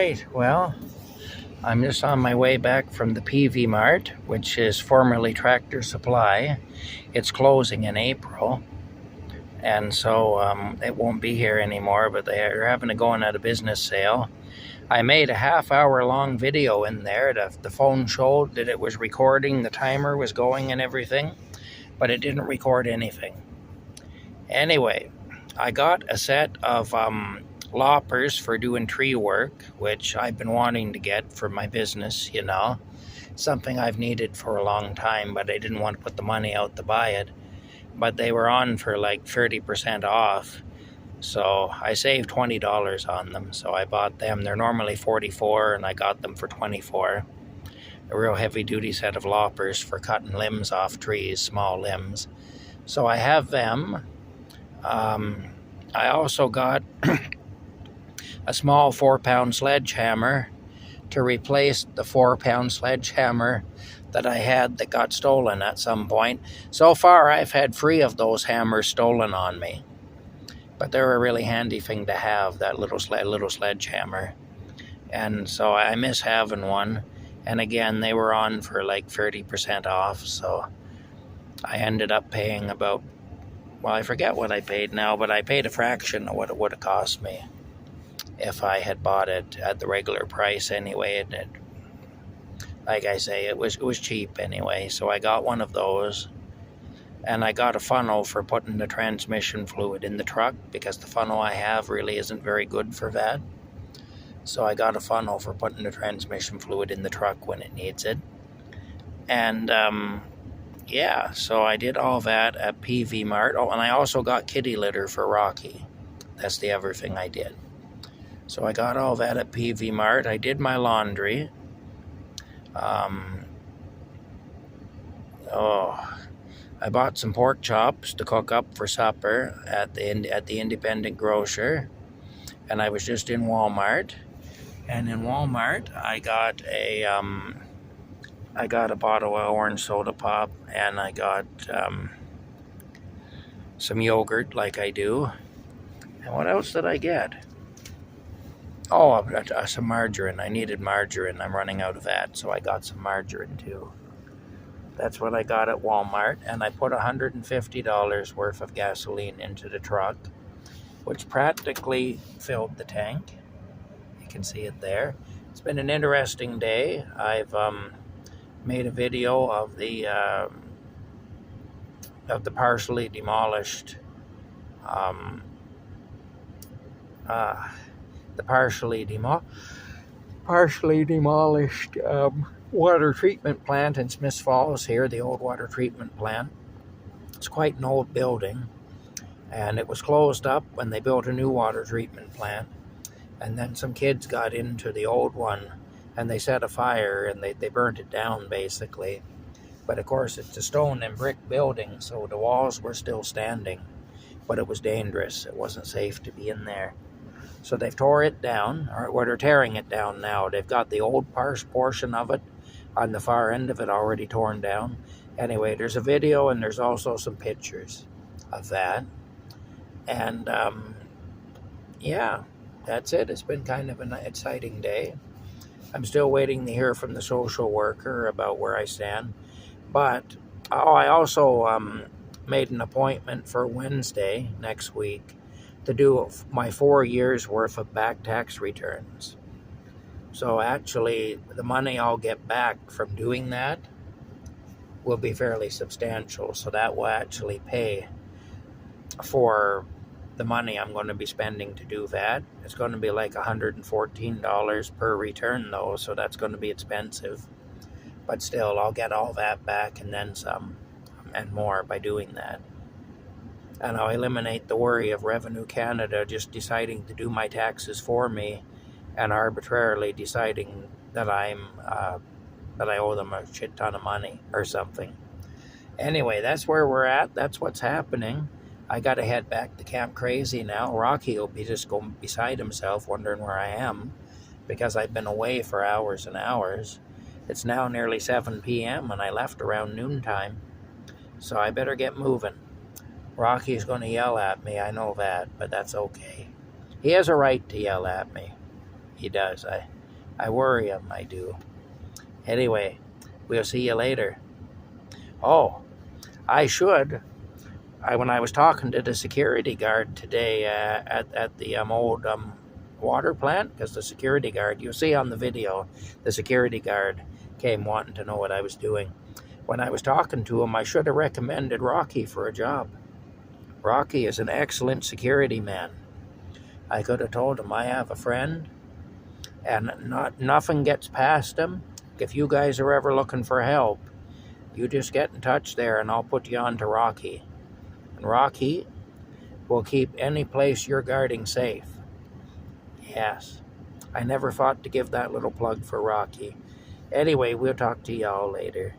right, well, I'm just on my way back from the Peavey Mart, which is formerly Tractor Supply. It's closing in April, and so it won't be here anymore, but they're having a going out of business sale. I made a half-hour long video in there. The phone showed that it was recording, the timer was going and everything, but it didn't record anything. Anyway, I got a set of loppers for doing tree work, which I've been wanting to get for my business, you know. Something I've needed for a long time, but I didn't want to put the money out to buy it. But they were on for like 30% off. So I saved $20 on them. So I bought them. They're normally $44 and I got them for $24. A real heavy duty set of loppers for cutting limbs off trees, small limbs. So I have them. I also got a small 4-pound sledgehammer to replace the 4-pound sledgehammer that I had that got stolen at some point. So far, I've had 3 of those hammers stolen on me. But they're a really handy thing to have, that little sledgehammer. And so I miss having one. And again, they were on for like 30% off. So I ended up paying about, well, I forget what I paid now, but I paid a fraction of what it would have cost me if I had bought it at the regular price anyway. Like I say, it was cheap anyway. So I got one of those, and I got a funnel for putting the transmission fluid in the truck because the funnel I have really isn't very good for that. So I got a funnel for putting the transmission fluid in the truck when it needs it. And yeah, so I did all that at Peavey Mart. Oh, and I also got kitty litter for Rocky. That's the other thing I did. So I got all that at Peavey Mart. I did my laundry. I bought some pork chops to cook up for supper at the independent grocer. And I was just in Walmart. And in Walmart, I got a bottle of orange soda pop, and I got some yogurt like I do. And what else did I get? Oh, some margarine. I needed margarine. I'm running out of that, so I got some margarine too. That's what I got at Walmart, and I put $150 worth of gasoline into the truck, which practically filled the tank. You can see it there. It's been an interesting day. I've made a video of the partially demolished water treatment plant in Smiths Falls here, the old water treatment plant. It's quite an old building, and it was closed up when they built a new water treatment plant. And then some kids got into the old one, and they set a fire, and they burned it down, basically. But, of course, it's a stone and brick building, so the walls were still standing. But it was dangerous. It wasn't safe to be in there. So they've tore it down, or they're tearing it down now. They've got the old portion of it on the far end of it already torn down. Anyway, there's a video, and there's also some pictures of that. And, yeah, that's it. It's been kind of an exciting day. I'm still waiting to hear from the social worker about where I stand. But I also made an appointment for Wednesday next week to do my 4 years worth of back tax returns. So actually, the money I'll get back from doing that will be fairly substantial. So that will actually pay for the money I'm going to be spending to do that. It's going to be like $114 per return though, so that's going to be expensive. But still, I'll get all that back and then some and more by doing that. And I'll eliminate the worry of Revenue Canada just deciding to do my taxes for me and arbitrarily deciding that I owe them a shit ton of money or something. Anyway, that's where we're at. That's what's happening. I got to head back to Camp Crazy now. Rocky will be just going beside himself wondering where I am because I've been away for hours and hours. It's now nearly 7 p.m. and I left around noontime. So I better get moving. Rocky's going to yell at me, I know that, but that's okay. He has a right to yell at me. He does. I worry him, I do. Anyway, we'll see you later. Oh, I should. When I was talking to the security guard today at the old water plant, because the security guard, you'll see on the video, the security guard came wanting to know what I was doing. When I was talking to him, I should have recommended Rocky for a job. Rocky is an excellent security man. I could have told him I have a friend, and nothing gets past him. If you guys are ever looking for help, you just get in touch there, and I'll put you on to Rocky. And Rocky will keep any place you're guarding safe. Yes, I never thought to give that little plug for Rocky. Anyway, we'll talk to y'all later.